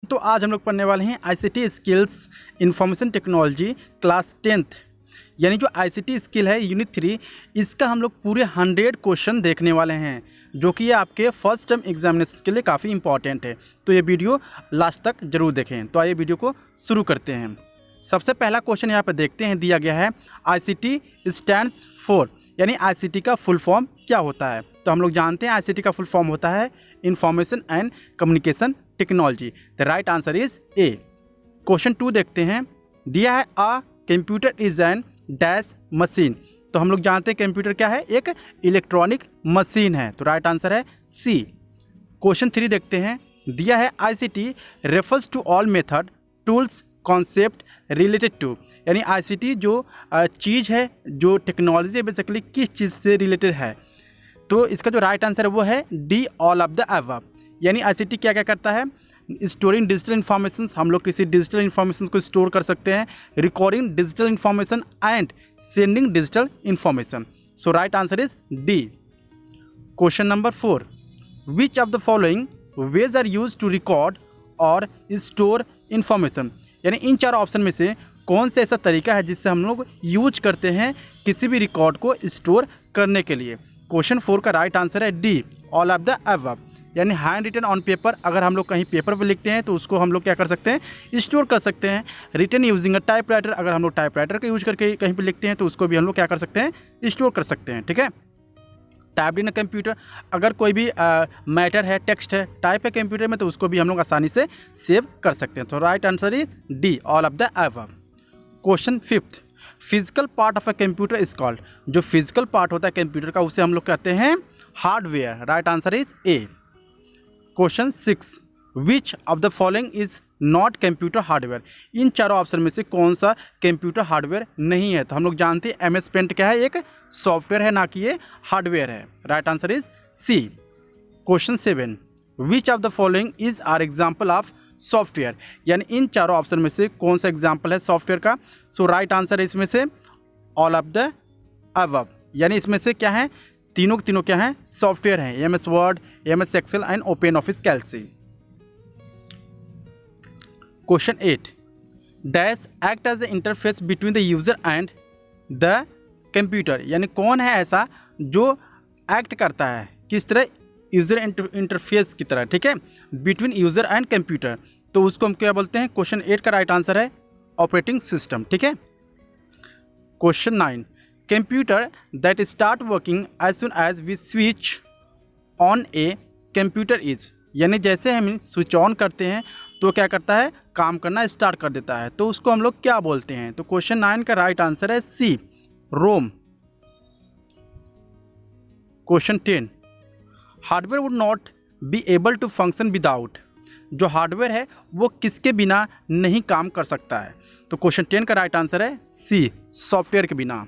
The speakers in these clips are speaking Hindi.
तो आज हम लोग पढ़ने वाले हैं ICT skills information technology class 10th, यानी जो आईसीटी स्किल है यूनिट 3, इसका हम लोग पूरे 100 क्वेश्चन देखने वाले हैं, जो कि ये आपके फर्स्ट टर्म एग्जामिनेशन के लिए काफ़ी इंपॉर्टेंट है। तो ये वीडियो लास्ट तक जरूर देखें। तो आइए वीडियो को शुरू करते हैं। सबसे पहला क्वेश्चन यहाँ पर देखते हैं, दिया गया है आईसीटी स्टैंड्स फॉर, यानी आईसीटी का फुल फॉर्म क्या होता है। तो हम लोग जानते हैं आईसीटी का फुल फॉर्म होता है information and communication technology. The right answer is a. Question 2 देखते हैं, दिया है a computer is an dash machine. तो हम लोग जानते हैं कंप्यूटर क्या है, एक इलेक्ट्रॉनिक मशीन है। तो राइट आंसर है सी। क्वेश्चन 3 देखते हैं, दिया है ICT refers to all method tools concept related to, यानी आईसीटी जो चीज़ है, जो टेक्नोलॉजी है, बेसिकली किस चीज़ से रिलेटेड है। तो इसका जो राइट आंसर है वो है D, all of the above. यानी आईसीटी क्या क्या करता है, स्टोरिंग डिजिटल इन्फॉर्मेशन, हम लोग किसी डिजिटल इन्फॉर्मेशन को स्टोर कर सकते हैं, recording digital information and sending digital information. So right answer is D. Question number 4, which of the following ways are use to record और स्टोर इन्फॉर्मेशन, यानी इन 4 ऑप्शन में से कौन सा ऐसा तरीका है जिससे हम लोग यूज करते हैं किसी भी रिकॉर्ड को स्टोर करने के लिए। क्वेश्चन 4 का राइट आंसर है D, all of the above. यानी हैंड रिटन ऑन पेपर, अगर हम लोग कहीं पेपर पर लिखते हैं तो उसको हम लोग क्या कर सकते हैं, स्टोर कर सकते हैं। रिटन यूजिंग अ टाइपराइटर, अगर हम लोग टाइपराइटर का यूज करके कहीं पर लिखते हैं तो उसको भी हम लोग क्या कर सकते हैं, स्टोर कर सकते हैं। ठीक है। टाइप्ड इन अ कंप्यूटर, अगर कोई भी मैटर है, टेक्स्ट है, टाइप है कंप्यूटर में, तो उसको भी हम लोग आसानी से सेव कर सकते हैं। तो right answer is D, all of the above. Question 5, physical part of a computer is called, जो फिजिकल पार्ट होता है कंप्यूटर का उसे हम लोग कहते हैं hardware. Right answer is a. Question 6, which of the following is not computer hardware, in 4 option में से कौन सा कंप्यूटर हार्डवेयर नहीं है। तो हम लोग जानते हैं MS पेंट क्या है, एक सॉफ्टवेयर है, ना कि ये हार्डवेयर है। Right answer is C. Question 7, which of the following is are example of software, यानी इन 4 ऑप्शन में से कौन सा एग्जाम्पल है सॉफ्टवेयर का। सो राइट आंसर है इसमें से ऑल ऑफ द अबव, यानी इसमें से क्या है, तीनों क्या हैं, सॉफ्टवेयर हैं, MS Word, MS Excel and Open Office Calc. Question 8, dash act as the interface between the user and the computer, यानी कौन है ऐसा जो एक्ट करता है, किस तरह, यूजर इंटरफेस की तरह। ठीक है, बिटवीन यूजर एंड कंप्यूटर, तो उसको हम क्या बोलते हैं। क्वेश्चन 8 का राइट आंसर है ऑपरेटिंग सिस्टम। ठीक है। Question 9, computer that start working as soon as we switch on a computer is, यानी जैसे हम स्विच ऑन करते हैं तो क्या करता है, काम करना स्टार्ट कर देता है, तो उसको हम लोग क्या बोलते हैं। तो क्वेश्चन 9 का राइट आंसर है C, ROM. Question 10, hardware would not be able to function without, जो हार्डवेयर है वो किसके बिना नहीं काम कर सकता है। तो क्वेश्चन 10 का राइट आंसर है सी, सॉफ्टवेयर के बिना।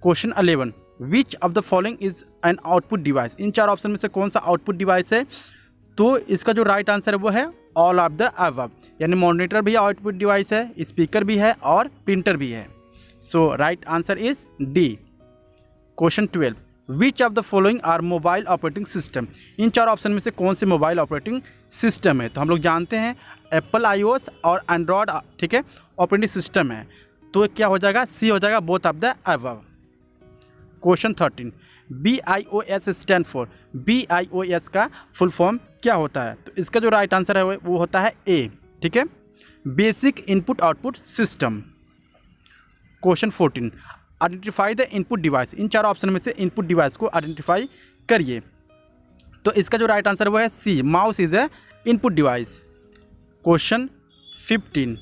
Question 11, which of the following is an output device, in 4 option में से कौन सा आउटपुट डिवाइस है। तो इसका जो राइट आंसर है वो है ऑल ऑफ द अबव, यानी मॉनिटर भी आउटपुट डिवाइस है, स्पीकर भी है और प्रिंटर भी है। So right answer is D. Question 12, which of the following are mobile operating system, इन 4 ऑप्शन में से कौन से मोबाइल ऑपरेटिंग सिस्टम है। तो हम लोग जानते हैं एप्पल iOS और एंड्रॉयड, ठीक है, ऑपरेटिंग सिस्टम है। तो क्या हो जाएगा, सी हो जाएगा, both of the above. Question 13, BIOS stand for, BIOS का फुल फॉर्म क्या होता है। तो इसका जो राइट आंसर है वो होता है ए। ठीक है, basic input output system. Question 14, identify the input device, in 4 option में से इनपुट डिवाइस को आइडेंटिफाई करिए। तो इसका जो राइट आंसर है वो है C, mouse is a input device. Question 15,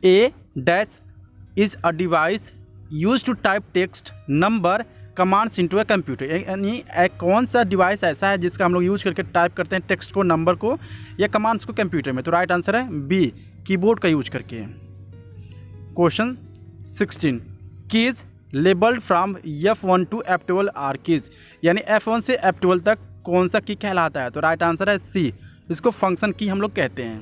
a dash is a device use to type text number commands into a computer, यानी कौन सा डिवाइस ऐसा है जिसका हम लोग यूज करके टाइप करते हैं टेक्स्ट को, नंबर को या कमांड्स को कंप्यूटर में। तो राइट आंसर है बी, कीबोर्ड का यूज करके। Question 16, keys labelled from F1 to F12 are keys, यानी F1 से F12 तक कौन सा की कहलाता है। तो राइट आंसर है सी, इसको फंक्शन की हम लोग कहते हैं।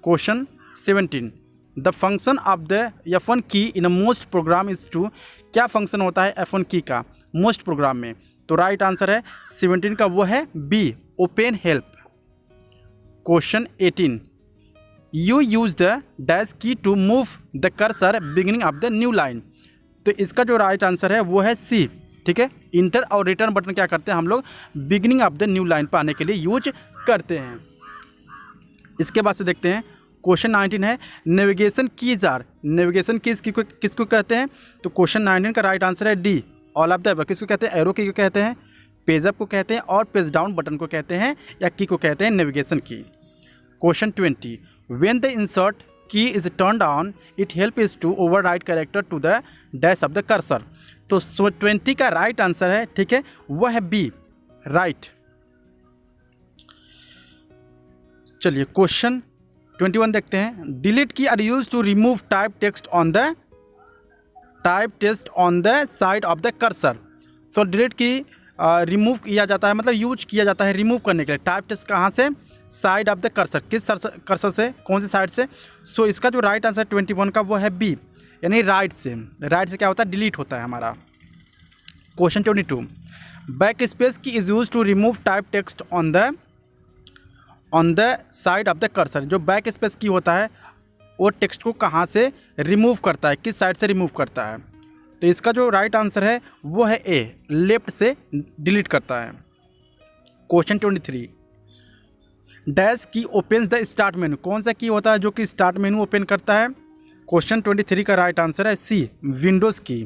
Question 17, the function of the F1 key in a most program is to, क्या फंक्शन होता है F1 की का मोस्ट प्रोग्राम में। तो राइट आंसर है 17 का वो है B, open help. Question 18, you use the dash key to move the cursor beginning of the new line. तो इसका जो राइट आंसर है वो है सी। ठीक है, इंटर और रिटर्न बटन क्या करते हैं हम लोग beginning of the new line पर आने के लिए यूज करते हैं। इसके बाद से देखते हैं क्वेश्चन 19 है navigation keys are. Navigation keys किसको कहते हैं? तो क्वेश्चन 19 का राइट आंसर है D, all of the above. किसको कहते हैं? एरो की को कहते हैं, पेज अप को कहते हैं और पेज डाउन बटन को कहते हैं या की को कहते हैं navigation key. Question 20, when the insert key is turned on it help is to overwrite character to the dash of the cursor. तो 20 का राइट आंसर है, ठीक है, वह है बी, राइट। चलिए क्वेश्चन 21 देखते हैं, delete key are use to remove type text on the side of the cursor. So delete key remove किया जाता है, मतलब यूज किया जाता है रिमूव करने के लिए। टाइप टेक्स्ट कहाँ से? Side of the cursor. किस कर्सर से? कौन सी साइड से? सो इसका जो राइट आंसर 21 का वो है बी, यानी राइट से। राइट से क्या होता है? डिलीट होता है हमारा। Question 22, backspace key is use to remove type text on the side of the cursor. जो बैक स्पेस की होता है वो टेक्स्ट को कहाँ से रिमूव करता है, किस साइड से रिमूव करता है? तो इसका जो राइट आंसर है वो है ए, लेफ्ट से डिलीट करता है। क्वेश्चन 23, डैश की ओपन्स द स्टार्ट मेनू। कौन सा की होता है जो कि स्टार्ट मेनू ओपन करता है? क्वेश्चन 23 का राइट आंसर है C, Windows key.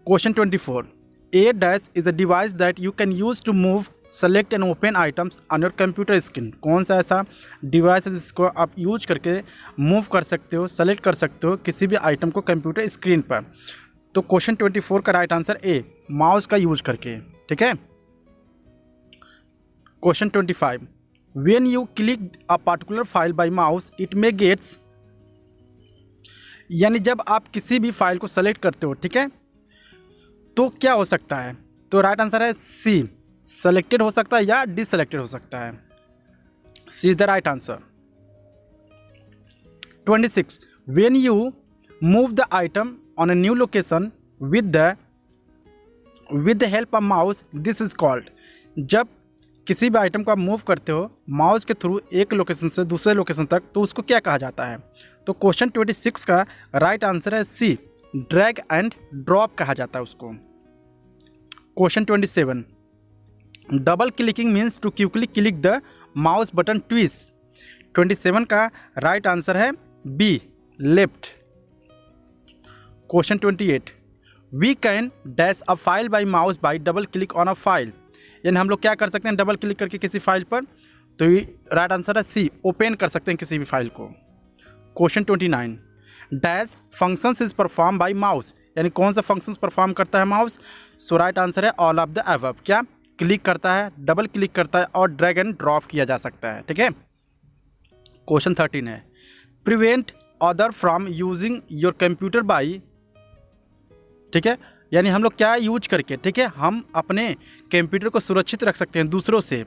Question 24, a dash is a device that you can use to move select and open items on your computer screen. कौन सा ऐसा डिवाइस है जिसको आप यूज करके मूव कर सकते हो, सेलेक्ट कर सकते हो किसी भी आइटम को कंप्यूटर स्क्रीन पर? तो क्वेश्चन 24 का राइट आंसर ए, माउस का यूज करके। ठीक है। Question 25, when you click a particular file by mouse it may gets, यानी जब आप किसी भी फाइल को सेलेक्ट करते हो, ठीक है, तो क्या हो सकता है? तो राइट आंसर है सी, सेलेक्टेड हो सकता है या डिससेलेक्टेड हो सकता है। C is the right answer. 26, when you move the item on a new location with the help of mouse this is called. जब किसी भी आइटम को आप मूव करते हो माउस के थ्रू एक लोकेशन से दूसरे लोकेशन तक, तो उसको क्या कहा जाता है? तो क्वेश्चन 26 का राइट आंसर है सी, ड्रैग एंड ड्रॉप कहा जाता है उसको। Question 27, double clicking means to quickly click the mouse button twist. 27 का राइट आंसर है B, left. Question 28, we can dash a file by mouse by double click on a file. यानी हम लोग क्या कर सकते हैं डबल क्लिक करके किसी फाइल पर? तो राइट आंसर है सी, ओपन कर सकते हैं किसी भी फाइल को। Question 29, dash functions is perform by mouse, यानी कौन सा फंक्शंस परफॉर्म करता है माउस? सो राइट आंसर है ऑल ऑफ द अबव। क्या? क्लिक करता है, डबल क्लिक करता है और ड्रैग एंड ड्रॉप किया जा सकता है। ठीक है। क्वेश्चन 13 है, prevent other from using your computer by, ठीक है, यानी हम लोग क्या यूज करके, ठीक है, हम अपने कंप्यूटर को सुरक्षित रख सकते हैं दूसरों से।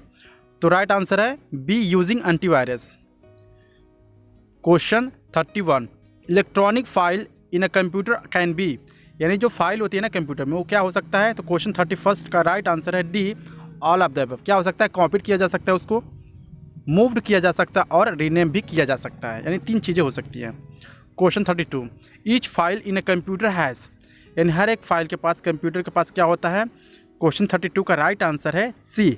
तो राइट आंसर है B, using antivirus. Question 31, electronic file in a computer can be, यानी जो फाइल होती है ना कंप्यूटर में वो क्या हो सकता है? तो क्वेश्चन 31 का राइट आंसर है D, all of the above. क्या हो सकता है? कॉपी किया जा सकता है, उसको मूव्ड किया जा सकता है और रीनेम भी किया जा सकता है, यानी 3 चीज़ें हो सकती हैं। Question 32, each file in a computer has, यानी हर एक फाइल के पास, कंप्यूटर के पास क्या होता है? क्वेश्चन 32 का राइट आंसर है सी,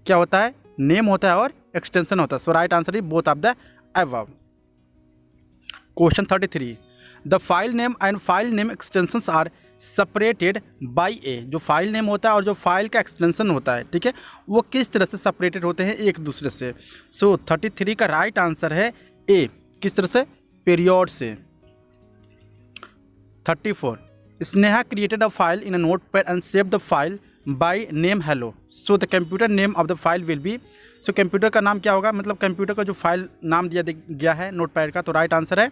क्या होता है? नेम होता है और एक्सटेंशन होता है। So right answer is both of the above. Question 33, the file name and file name extensions are separated by a. जो फाइल नेम होता है और जो फाइल का एक्सटेंशन होता है, ठीक है, वो किस तरह से सेपरेटेड होते हैं एक दूसरे से? सो 33 का राइट आंसर है ए, किस तरह से? पीरियड से। 34, Sneha created a file in a notepad and save the file by name hello. So the computer name of the file will be, so computer का नाम क्या होगा? मतलब कंप्यूटर का जो फाइल नाम दिया गया है नोटपैड का, तो राइट आंसर है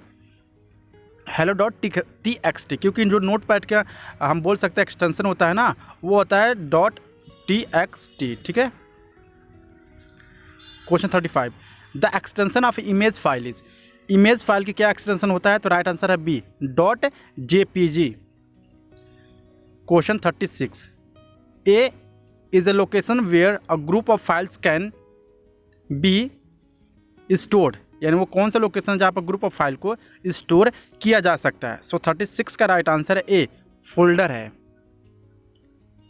hello.txt, क्योंकि जो नोटपैड का हम बोल सकते हैं एक्सटेंशन होता है ना, वो होता है .txt। ठीक है। Question 35, the extension of image file is, image file की क्या एक्सटेंशन होता है? तो राइट आंसर है B, .jpg। Question 36, a is a location where a group of files can be stored, यानी वो कौन सा लोकेशन है जहाँ पर ग्रुप ऑफ फाइल को स्टोर किया जा सकता है। सो 36 का राइट आंसर है ए, फोल्डर है।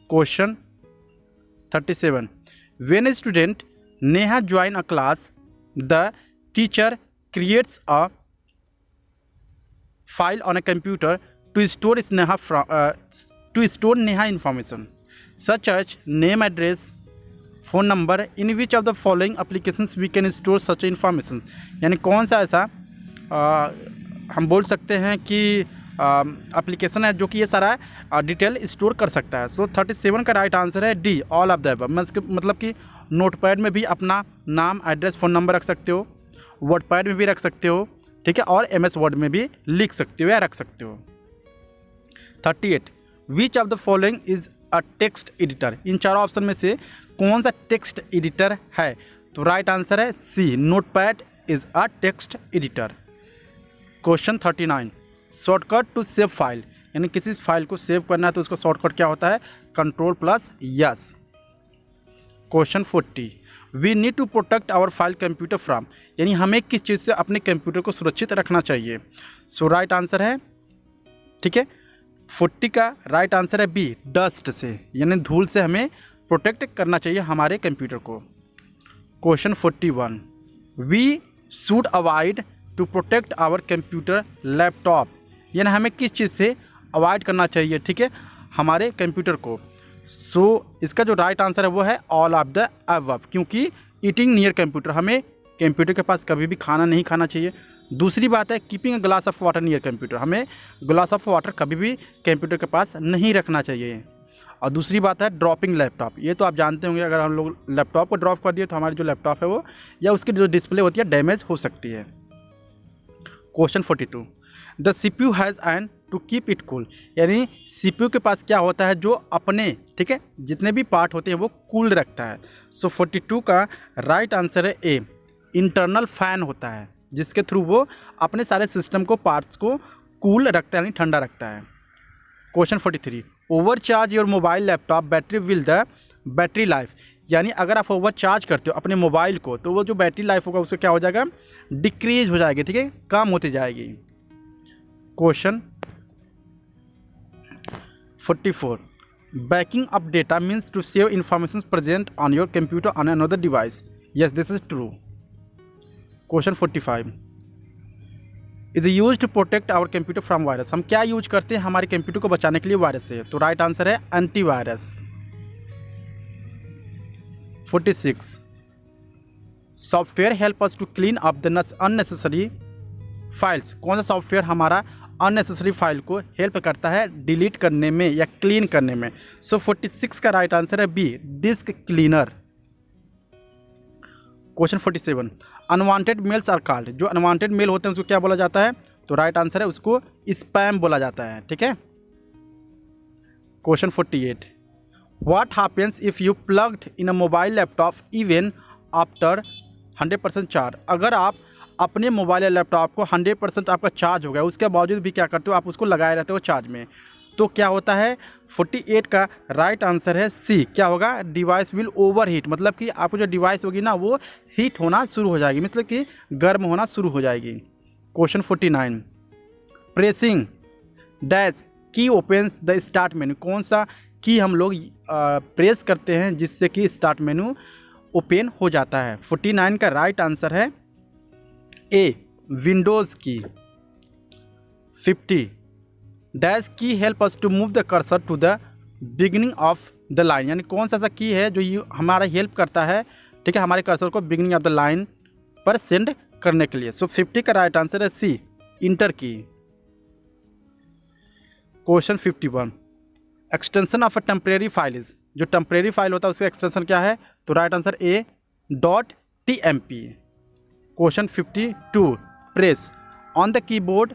Question 37, when a student Neha join a class the teacher creates a file on a computer to store Neha information such as name, address, phone number. In which of the following applications we can store such information, यानी कौन सा ऐसा हम बोल सकते हैं कि एप्लीकेशन है जो कि ये सारा डिटेल स्टोर कर सकता है। सो 37 का राइट आंसर है D, all of the above. मतलब कि नोटपैड में भी अपना नाम, एड्रेस, फ़ोन नंबर रख सकते हो, वर्डपैड में भी रख सकते हो, ठीक है, और MS वर्ड में भी लिख सकते हो या रख सकते हो। 38, which of the following is a text editor, इन चारों ऑप्शन में से कौन सा टेक्स्ट एडिटर है? तो राइट आंसर है C, notepad is a text editor. Question 39, shortcut to save file, यानी किसी फाइल को सेव करना है तो उसका शॉर्टकट क्या होता है? Ctrl+S। Question 40, we need to protect our file computer from, यानी हमें किस चीज़ से अपने कंप्यूटर को सुरक्षित रखना चाहिए? सो राइट आंसर है, ठीक है, 40 का राइट आंसर है बी, डस्ट से, यानी धूल से हमें प्रोटेक्ट करना चाहिए हमारे कंप्यूटर को। Question 41, we should avoid to protect our computer laptop, यानी हमें किस चीज़ से अवॉइड करना चाहिए, ठीक है, हमारे कंप्यूटर को? सो इसका जो राइट आंसर है वो है ऑल ऑफ द अबव, क्योंकि ईटिंग नियर कंप्यूटर, हमें कंप्यूटर के पास कभी भी खाना नहीं खाना चाहिए। दूसरी बात है keeping a glass of water near computer, हमें ग्लास ऑफ वाटर कभी भी कंप्यूटर के पास नहीं रखना चाहिए। और दूसरी बात है ड्रॉपिंग लैपटॉप, ये तो आप जानते होंगे, अगर हम लोग लैपटॉप को ड्रॉप कर दिए तो हमारी जो लैपटॉप है वो या उसकी जो डिस्प्ले होती है डैमेज हो सकती है। Question 42, the CPU has an to keep it cool, यानी CPU के पास क्या होता है जो अपने, ठीक है, जितने भी पार्ट होते हैं वो कूल रखता है। सो 42 का राइट आंसर है ए, इंटरनल फैन होता है जिसके थ्रू वो अपने सारे सिस्टम को, पार्ट्स को कूल रखता है, यानी ठंडा रखता है। Question 43, overcharge your mobile laptop battery will the battery life, यानी अगर आप ओवरचार्ज करते हो अपने मोबाइल को तो वो जो बैटरी लाइफ होगा उसका क्या हो जाएगा? डिक्रीज हो जाएगी, ठीक है, कम होती जाएगी। Question 44, backing up data means to save information present on your computer on another device, yes this is true. Question 45, is use to protect our computer from virus, हम क्या यूज करते हैं हमारे कंप्यूटर को बचाने के लिए वायरस से? तो राइट आंसर है antivirus. 46, software help us to clean up the unnecessary files, कौन सा सॉफ्टवेयर हमारा अननेसेसरी फाइल को हेल्प करता है डिलीट करने में या क्लीन करने में? सो 46 का राइट आंसर है B, disk cleaner. Question 47, unwanted mails are called, जो अनवांटेड मेल होते हैं उसको क्या बोला जाता है? तो राइट आंसर है उसको स्पैम बोला जाता है, ठीक है। Question 48, what happens if you plugged in a mobile laptop even after 100% charge, अगर आप अपने मोबाइल या लैपटॉप को 100% आपका चार्ज हो गया उसके बावजूद भी क्या करते हो, आप उसको लगाए रहते हो चार्ज में, तो क्या होता है? 48 का राइट आंसर है सी, क्या होगा? डिवाइस विल ओवर हीट, मतलब कि आपको जो डिवाइस होगी ना वो हीट होना शुरू हो जाएगी, मतलब कि गर्म होना शुरू हो जाएगी। क्वेश्चन 49, प्रेसिंग डैश की ओपन्स द स्टार्ट मेनू, कौन सा की हम लोग प्रेस करते हैं जिससे कि स्टार्ट मेनू ओपन हो जाता है? 49 का राइट आंसर है ए, विंडोज़ की। 50, dash key help us to move the cursor to the beginning of the line, यानी कौन सा की है जो हमारा हेल्प करता है, ठीक है, हमारे कर्सर को बिगिनिंग ऑफ द लाइन पर सेंड करने के लिए? सो 50 का राइट आंसर है C, enter key. Question 51, extension of a temporary file is, जो टेम्परेरी फाइल होता है उसका एक्सटेंशन क्या है? तो right answer A, .tmp। Question 52, press on the keyboard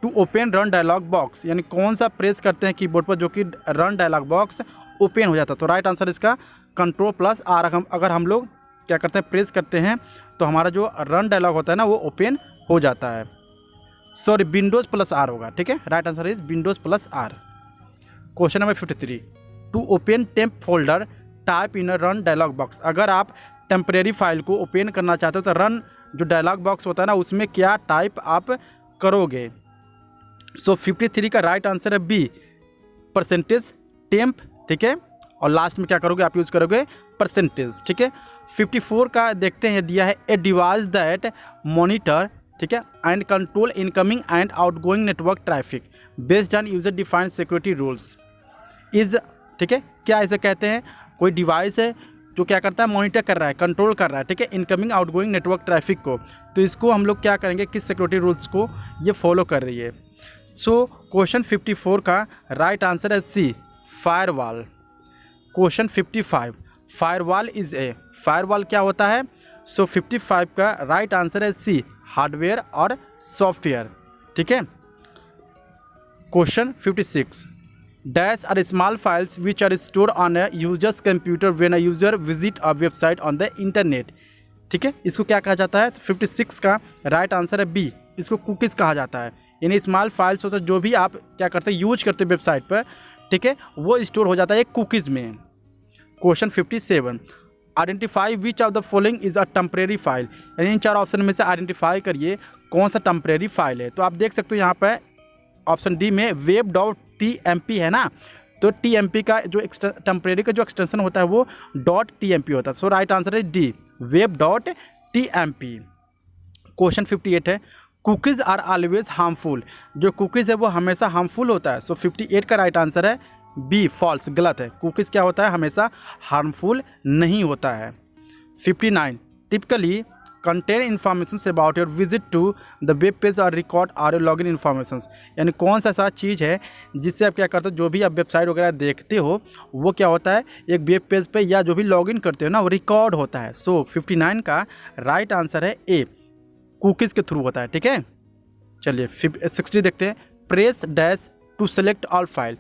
to open run dialog box, यानी कौन सा प्रेस करते हैं कीबोर्ड पर जो कि रन डायलॉग बॉक्स ओपन हो जाता है? तो राइट आंसर इसका Ctrl+R, अगर हम लोग क्या करते हैं प्रेस करते हैं तो हमारा जो रन डायलॉग होता है ना वो ओपन हो जाता है। सॉरी, Windows+R होगा, ठीक है, right answer is Windows+R। Question number 53, to open temp folder type in a run dialog box, अगर आप टेम्परेरी फाइल को ओपन करना चाहते हो तो रन जो डायलॉग बॉक्स होता है ना उसमें क्या टाइप आप करोगे। सो 53 का राइट आंसर है बी, परसेंटेज टेम्प, ठीक है। और लास्ट में क्या करोगे, आप यूज़ करोगे परसेंटेज, ठीक है। 54 का देखते हैं, दिया है ए डिवाइस दैट मॉनिटर, ठीक है, and control incoming and outgoing network traffic based on user defined security rules is, ठीक है। क्या इसे कहते हैं, कोई डिवाइस है जो क्या करता है, मॉनिटर कर रहा है, कंट्रोल कर रहा है, ठीक है, इनकमिंग आउटगोइंग नेटवर्क ट्रैफिक को। तो इसको हम लोग क्या करेंगे, किस सिक्योरिटी रूल्स को ये फॉलो कर रही है। सो क्वेश्चन 54 का राइट आंसर है C, firewall. Question 55, firewall is a, firewall क्या होता है। सो 55 का राइट आंसर है सी, हार्डवेयर और सॉफ्टवेयर, ठीक है। Question 56, dash are small files which are store on a users computer when a user visit a website on the internet, ठीक है। इसको क्या कहा जाता है, तो 56 का राइट आंसर है बी, इसको कुकीज़ कहा जाता है। यानी स्मॉल फाइल्स होता है जो भी आप क्या करते हैं, यूज करते हैं वेबसाइट पर, ठीक है, वो स्टोर हो जाता है एक कुकीज़ में। Question 57, identify which of the following is a temporary file, यानी इन चार ऑप्शन में से आइडेंटिफाई करिए कौन सा टेम्परेरी फाइल है। तो आप देख सकते हो यहाँ पर ऑप्शन डी में web.tmp है ना, तो tmp का जो टेम्परेरी का जो एक्सटेंशन होता है वो .tmp होता है। सो राइट आंसर है डी, web.tmp। क्वेश्चन 58 है, कुकीज़ आर ऑलवेज हार्मफुल, जो कुकीज़ है वो हमेशा हार्मफुल होता है। सो 58 का राइट आंसर है बी, फॉल्स, गलत है। कुकीज़ क्या होता है, हमेशा हार्मफुल नहीं होता है। 59, typically contain information about your visit to the web page और रिकॉर्ड आर लॉगिन इन्फॉर्मेशन, यानी कौन सा ऐसा चीज़ है जिससे आप क्या करते हो, जो भी आप वेबसाइट वगैरह देखते हो वो क्या होता है, एक वेब पेज पे या जो भी लॉगिन करते हो ना वो रिकॉर्ड होता है। सो 59 का राइट आंसर है ए, कुकीज़ के थ्रू होता है, ठीक है। चलिए 60 देखते हैं, press dash to select all file,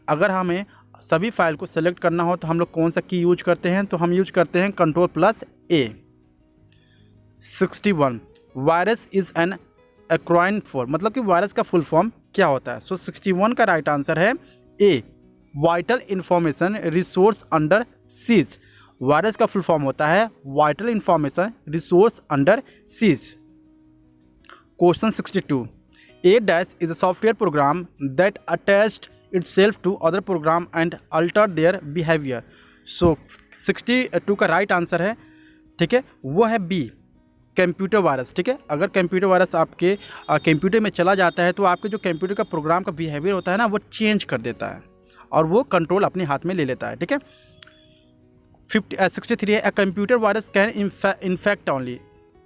अगर हमें सभी फाइल को सेलेक्ट करना हो तो हम लोग कौन सा की यूज करते हैं, तो हम यूज करते हैं Ctrl+A। 61, virus is an acronym for, मतलब कि वायरस का फुल फॉर्म क्या होता है। सो 61 का राइट आंसर है A, vital information resource under seize, virus का फुल फॉर्म होता है vital information resource under seize. Question 62, a dash is a software program that attached itself to other program and alter their behavior। so 62 का राइट आंसर है, ठीक है, वो है बी, कंप्यूटर वायरस, ठीक है। अगर कंप्यूटर वायरस आपके कंप्यूटर में चला जाता है तो आपके जो कंप्यूटर का प्रोग्राम का बिहेवियर होता है ना वो चेंज कर देता है और वो कंट्रोल अपने हाथ में ले लेता है, ठीक है। 63 है, a computer virus can infect only,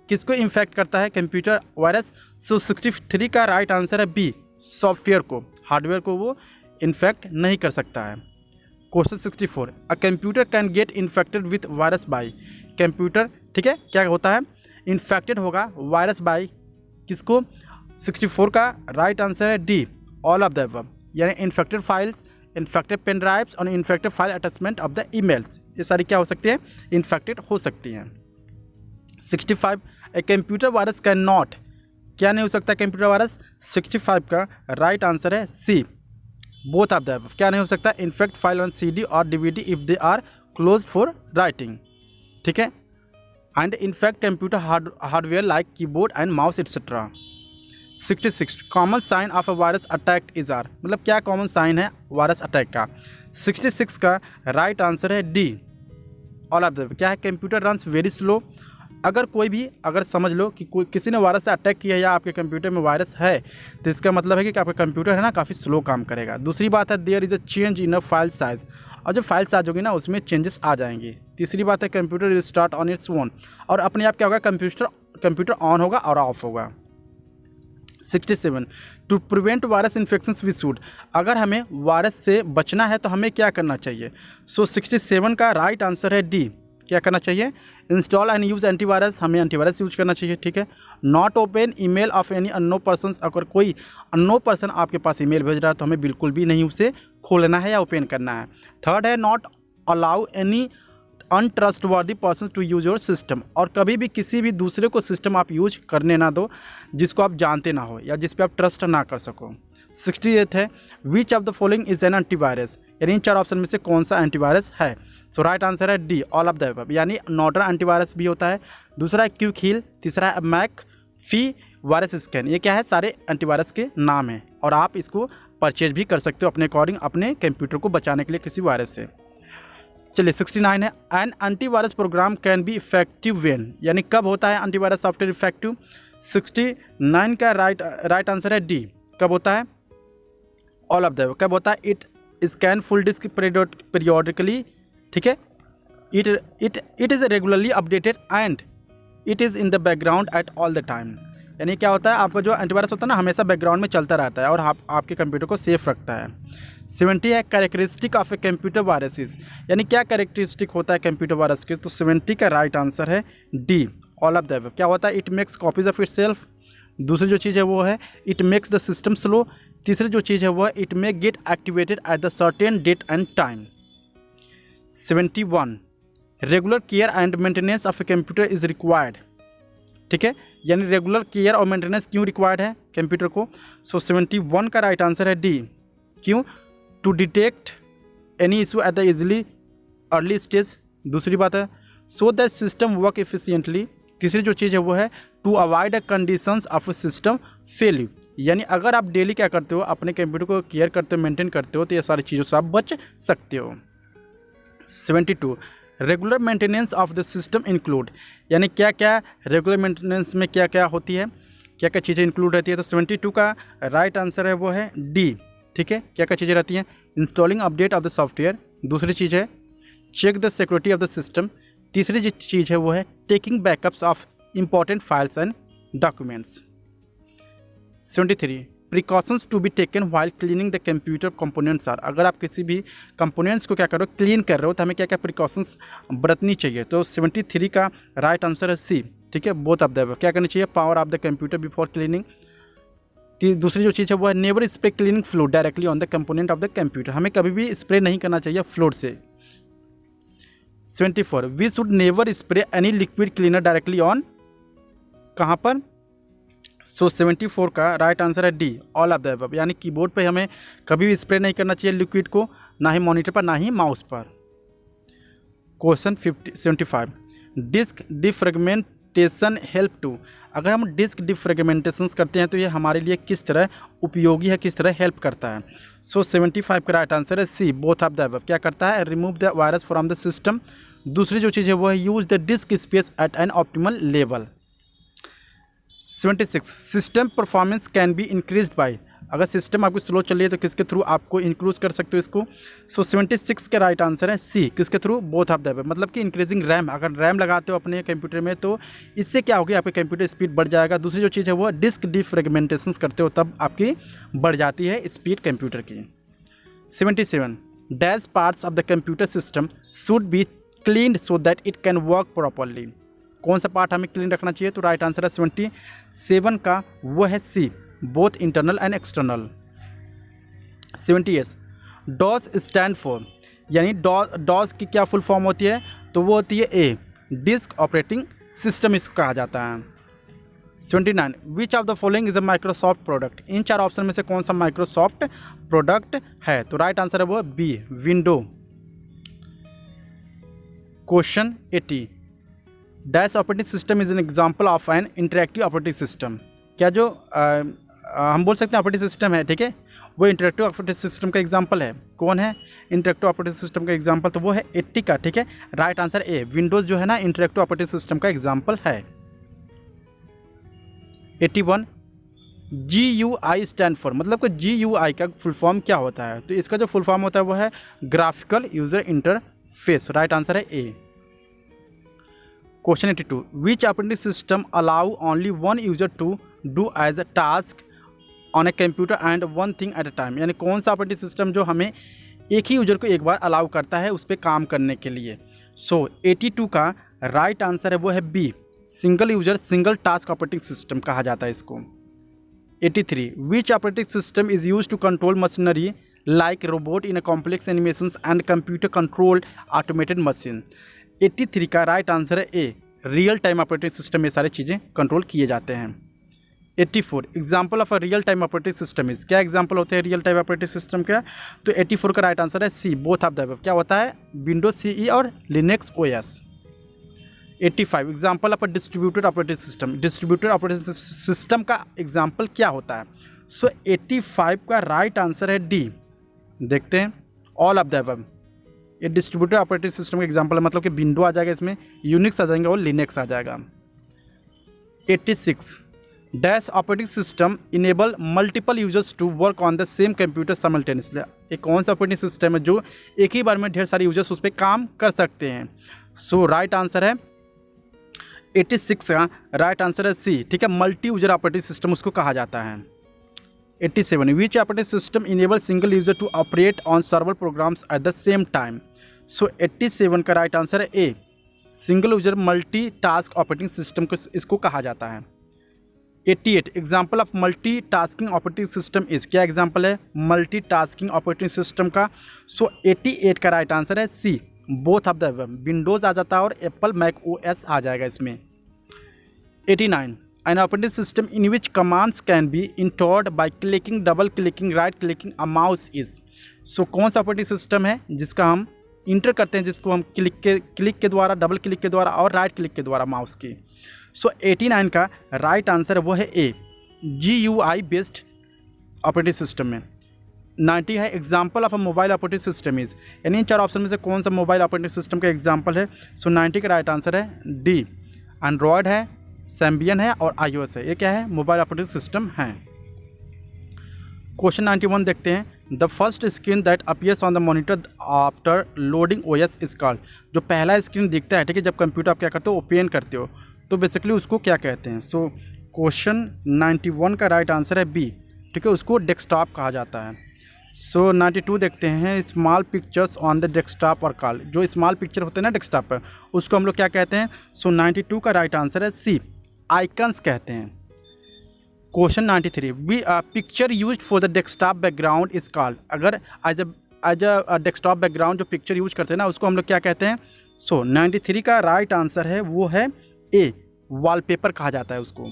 किसको इन्फेक्ट करता है कंप्यूटर वायरस। सो 63 का राइट आंसर है बी, सॉफ्टवेयर को, हार्डवेयर को वो इन्फेक्ट नहीं कर सकता है। Question 64, a computer can get infected with virus bye, computer, ठीक है, क्या होता है, इन्फेक्टेड होगा वायरस बाय किसको। 64 का राइट आंसर है D, all of the above, यानी infected files, infected pen drives और infected file attachment of the emails, ये सारी क्या हो सकती है, इन्फेक्टेड हो सकती हैं। 65, a computer virus can not, क्या नहीं हो सकता कंप्यूटर वायरस। 65 का राइट आंसर है C, both of the above, क्या नहीं हो सकता, इन्फेक्ट फाइल ऑन CD और DVD if they are close for writing, ठीक है, and infect computer hardware like keyboard and mouse etcetera. 66, common sign of a virus attack is are, मतलब क्या कॉमन साइन है वायरस अटैक का। 66 का राइट आंसर है डी, ऑल ऑफ द, क्या है, कंप्यूटर रन्स वेरी स्लो, अगर कोई भी, अगर समझ लो कि कोई किसी ने वायरस से अटैक किया या आपके कंप्यूटर में वायरस है तो इसका मतलब है कि आपका कंप्यूटर है ना काफ़ी स्लो काम करेगा। दूसरी बात है there is a change in a file size, और जो फाइल साइज होगी ना उसमें चेंजेस आ जाएंगे। तीसरी बात है computer will start on its own, और अपने आप क्या होगा, कंप्यूटर ऑन होगा और ऑफ होगा। 67, to prevent virus infection we should, अगर हमें वायरस से बचना है तो हमें क्या करना चाहिए। सो 67 का राइट आंसर है डी, क्या करना चाहिए, इंस्टॉल एंड यूज़ एंटीवायरस, हमें एंटीवायरस यूज करना चाहिए, ठीक है। Not open email of any unknown person, अगर कोई अननोन पर्सन आपके पास ईमेल भेज रहा है तो हमें बिल्कुल भी नहीं उसे खोलना है या ओपन करना है। थर्ड है not allow any untrustworthy person to use your system, और कभी भी किसी भी दूसरे को सिस्टम आप यूज करने ना दो जिसको आप जानते ना हो या जिस पे आप ट्रस्ट ना कर सको। 68 है, विच of the following is an antivirus, यानी इन चार ऑप्शन में से कौन सा एंटीवायरस है। सो राइट आंसर है D, all of the above, यानी नॉर्टन एंटीवायरस भी होता है, दूसरा है क्विक हील, तीसरा है मैकफी वायरस स्कैन। ये क्या है, सारे एंटीवायरस के नाम हैं और आप इसको परचेज भी कर सकते हो अपने अकॉर्डिंग, अपने कंप्यूटर को बचाने के लिए किसी वायरस से। चलिए 69 है, an antivirus program can be effective when, यानी कब होता है एंटीवायरस सॉफ्टवेयर इफेक्टिव। 69 का राइट आंसर है डी, कब होता है, ऑल ऑफ द, कब होता है, it scan full disk periodically, ठीक है, it is regularly updated and it is in the background at all the time. यानी क्या होता है, आपका जो एंटीवायरस होता है ना, हमेशा बैकग्राउंड में चलता रहता है और आपके कंप्यूटर को सेफ रखता है। 70 है, characteristic of a computer viruses, यानी क्या कैरेक्टरिस्टिक होता है कंप्यूटर वायरस के, तो 70 का राइट आंसर है D, all of the above. क्या होता है, it makes copies of itself, दूसरी जो चीज़ है वो है it makes the system slow, तीसरी जो चीज़ है वो है it may get activated at the certain date and time. 71 regular care and maintenance of a computer is required, ठीक है, यानी रेगुलर केयर और मेंटेनेंस क्यों रिक्वायर्ड है कंप्यूटर को। सो 71 का राइट आंसर है डी, क्यों, to detect any issue at the easily early stage, दूसरी बात है so that system work efficiently, तीसरी जो चीज़ है वो है to avoid the conditions of system failure, यानी अगर आप डेली क्या करते हो, अपने कंप्यूटर को केयर करते हो, मेंटेन करते हो, तो ये सारी चीज़ों से आप बच सकते हो। 72 regular maintenance of the system include, यानी क्या क्या रेगुलर मेंटेनेंस में क्या क्या होती है, क्या क्या चीज़ें इंक्लूड रहती है, तो 72 का राइट आंसर है वो है डी, ठीक है, क्या क्या चीज़ें रहती हैं, installing update of the software, दूसरी चीज़ है check the security of the system, तीसरी जो चीज़ है वो है taking backups of important files and documents. 73 precautions to be taken while cleaning the computer components are, अगर आप किसी भी कंपोनेंट्स को क्या कर रहे हो, क्लीन कर रहे हो, तो हमें क्या क्या प्रिकॉशंस बरतनी चाहिए, तो 73 का राइट आंसर है सी, ठीक है, बोथ ऑफ द, क्या करनी चाहिए, power of the computer before cleaning, दूसरी जो चीज़ है वो है never spray cleaning fluid directly on the component of the computer, हमें कभी भी स्प्रे नहीं करना चाहिए फ्लूइड से। 74 we should never spray any liquid cleaner directly on, कहाँ पर, सो 74 का राइट आंसर है D, all of the above, यानी कीबोर्ड पे हमें कभी भी स्प्रे नहीं करना चाहिए लिक्विड को, ना ही मॉनिटर पर, ना ही माउस पर। Question 75 disk defragmentation help to, अगर हम डिस्क डिफ्रेगमेंटेशन करते हैं तो ये हमारे लिए किस तरह उपयोगी है, किस तरह हेल्प करता है। सो 75 का राइट आंसर है C, both of the above, क्या करता है, remove the virus from the system, दूसरी जो चीज़ है वो है use the disk space at an optimal level. 76 system performance can be increase by, अगर सिस्टम आपकी स्लो चल रही है तो किसके थ्रू आपको इंक्रीज कर सकते हो इसको। सो 76 का राइट आंसर है सी, किसके through, both of the above, मतलब कि इंक्रीजिंग रैम, अगर रैम लगाते हो अपने कंप्यूटर में तो इससे क्या होगी, आपके कंप्यूटर स्पीड बढ़ जाएगा, दूसरी जो चीज़ है वो डिस्क डिफ्रेगमेंटेशन करते हो तब आपकी बढ़ जाती है स्पीड कंप्यूटर की। 77 dash parts of the computer system should be cleaned so that it can work properly, कौन सा पार्ट हमें क्लीन रखना चाहिए, तो राइट आंसर है 77 का वो है C, both internal and external. 78 DOS stand for, यानी डॉस की क्या फुल फॉर्म होती है, तो वो होती है ए, डिस्क ऑपरेटिंग सिस्टम इसको कहा जाता है। 79 which of the following is a Microsoft product, इन चार ऑप्शन में से कौन सा माइक्रोसॉफ्ट प्रोडक्ट है, तो राइट आंसर है वो B, window. Question 80 dash operating system is an example of an interactive operating system, क्या जो हम बोल सकते हैं ऑपरेटिंग सिस्टम है, ठीक है, वो इंटरेक्टिव ऑपरेटिंग सिस्टम का एग्जांपल है, कौन है इंटरेक्टिव ऑपरेटिंग सिस्टम का एग्जांपल, तो वो है 80 का, ठीक है, राइट आंसर ए, विंडोज़ जो है ना इंटरेक्टिव ऑपरेटिंग सिस्टम का एग्जांपल है। 81 GUI स्टैंड फॉर, मतलब कि GUI का फुल फॉर्म क्या होता है, तो इसका जो फुल फॉर्म होता है वो है graphical user interface, right answer है A. Question 82 which operating system allow only one user to do as a task on a computer and one thing at a time, यानी कौन सा ऑपरेटिंग सिस्टम जो हमें एक ही यूजर को एक बार अलाउ करता है उस पर काम करने के लिए। सो 82 का राइट आंसर है वो है B, single user single task operating system कहा जाता है इसको। 83 which operating system is use to control machinery like robot in a complex animations and computer controlled automated machine. 83 का राइट आंसर है A, real time operating system में सारी चीज़ें कंट्रोल किए जाते हैं। 84 example of a real time operating system is, क्या एग्जाम्पल होते हैं रियल टाइम ऑपरेटिंग सिस्टम का? तो 84 का राइट आंसर है C, both of the above. क्या होता है? विंडोज सीई और Linux OS. 85 example of a distributed operating system, distributed operating system का एग्जाम्पल क्या होता है? सो 85 का राइट आंसर है डी। देखते हैं, ऑल ऑफ द अबव। ये डिस्ट्रीब्यूटेड ऑपरेटिंग सिस्टम का एग्जाम्पल है, मतलब कि विंडो आ जाएगा, इसमें यूनिक्स आ जाएंगे और लिनक्स आ जाएगा। 86 dash operating system enable multiple users to work on the same computer simultaneously. एक कौन सा ऑपरेटिंग सिस्टम है जो एक ही बार में ढेर सारे यूजर्स उस पर काम कर सकते हैं? सो राइट आंसर है 86 का राइट आंसर है सी, ठीक है, मल्टी यूजर ऑपरेटिंग सिस्टम उसको कहा जाता है। 87 which operating system enable single user to operate on server programs at the same time. So 87 का राइट आंसर है A, single user multi task operating system को इसको कहा जाता है। 88 example of multi tasking operating system is, क्या एग्जाम्पल है मल्टी टास्किंग ऑपरेटिंग सिस्टम का? सो 88 का राइट आंसर है C, both of the Windows आ जाता है और एप्पल मैक ओएस आ जाएगा इसमें। 89 an operating system in which commands can be entered by clicking, double clicking, right clicking a mouse is. So कौन सा ऑपरेटिंग सिस्टम है जिसका हम इंटर करते हैं, जिसको हम क्लिक के द्वारा, डबल क्लिक के द्वारा और राइट क्लिक के द्वारा माउस की? सो 89 का राइट आंसर वो है ए, GUI बेस्ड ऑपरेटिंग सिस्टम में। 90 है example of a mobile operating system is, यानी इन चार ऑप्शन में से कौन सा मोबाइल ऑपरेटिंग सिस्टम का एग्जाम्पल है? सो 90 का राइट आंसर है डी, एंड्रॉयड है, सैम्बियन है और iOS है। ये क्या है? मोबाइल ऑपरेटिंग सिस्टम है। क्वेश्चन 91 देखते हैं, the first screen that appears on the monitor after loading OS is called. जो पहला स्क्रीन दिखता है, ठीक है, जब कंप्यूटर आप क्या करते हो, ओपन करते हो, तो बेसिकली उसको क्या कहते हैं? सो क्वेश्चन 91 का राइट आंसर है बी, ठीक है, उसको डेस्कटॉप कहा जाता है। सो 92 देखते हैं, small pictures on the desktop और कॉल। जो स्मॉल पिक्चर होते हैं ना डेस्कटॉप पर, उसको हम लोग क्या कहते हैं? सो 92 का राइट आंसर है सी, आइकन्स कहते हैं। Question 93 we picture used for the desktop background is called. अगर एज अ डेस्कटॉप बैकग्राउंड जो पिक्चर यूज करते हैं ना, उसको हम लोग क्या कहते हैं? सो 93 का राइट आंसर है वो है ए, वॉलपेपर कहा जाता है उसको।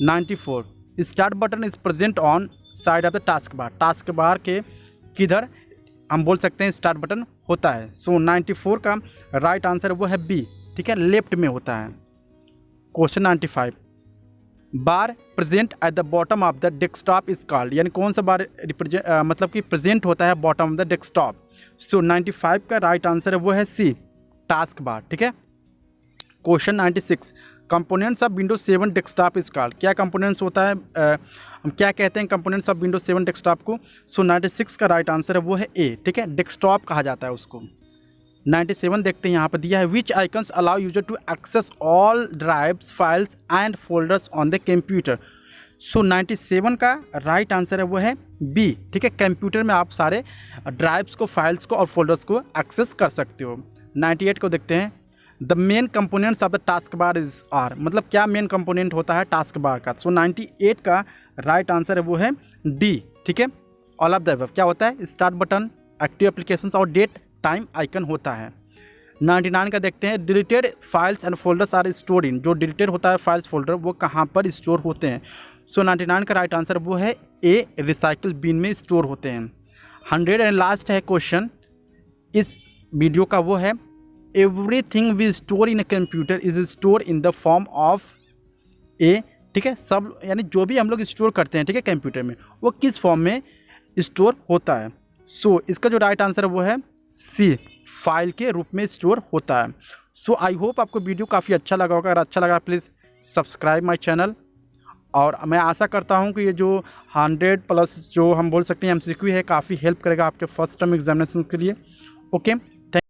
94 start button is present on side of the task bar. Task bar के किधर हम बोल सकते हैं स्टार्ट बटन होता है? सो 94 का राइट आंसर वो है बी, ठीक है, लेफ्ट में होता है। Question 95 bar present at the bottom of the desktop is called, यानी कौन सा बार मतलब कि प्रेजेंट होता है बॉटम ऑफ द डेस्कटॉप? सो 95 का राइट आंसर है वो है सी, टास्क बार, ठीक है। Question 96 components of Windows 7 desktop is called. क्या कंपोनेंट्स होता है, हम क्या कहते हैं कंपोनेंट्स ऑफ विंडोज 7 डेस्कटॉप को? सो 96 का राइट आंसर है वो है ए, ठीक है, डेस्कटॉप कहा जाता है उसको। 97 देखते हैं, यहाँ पर दिया है which icons allow user to access all drives, files and folders on the computer. So 97 का राइट आंसर है वो है बी, ठीक है, कंप्यूटर में आप सारे ड्राइव्स को, फाइल्स को और फोल्डर्स को एक्सेस कर सकते हो। 98 को देखते हैं, the main components of the task bar is are, मतलब क्या मेन कंपोनेंट होता है टास्क बार का? सो 98 का राइट आंसर है वो है डी, ठीक है, ऑल ऑफ द अबव। क्या होता है? स्टार्ट बटन, एक्टिव एप्लीकेशंस और डेट टाइम आइकन होता है। 99 का देखते हैं, deleted files and folders are stored in. जो डिलीटेड होता है फाइल्स फोल्डर वो कहाँ पर स्टोर होते हैं? सो 99 का राइट आंसर वो है ए, रिसाइकिल बिन में स्टोर होते हैं। 100 एंड लास्ट है क्वेश्चन इस वीडियो का, वो है everything we store in a computer is store in the form of a, ठीक है, सब यानी जो भी हम लोग स्टोर करते हैं, ठीक है, कंप्यूटर में, वो किस फॉर्म में स्टोर होता है? सो इसका जो राइट आंसर है वो है सी, फाइल के रूप में स्टोर होता है। सो आई होप आपको वीडियो काफ़ी अच्छा लगा होगा। अगर अच्छा लगा प्लीज़ सब्सक्राइब माय चैनल, और मैं आशा करता हूं कि ये जो 100+ जो हम बोल सकते हैं MCQ है, काफ़ी हेल्प करेगा आपके फर्स्ट टर्म एग्जामिनेशन के लिए। ओके।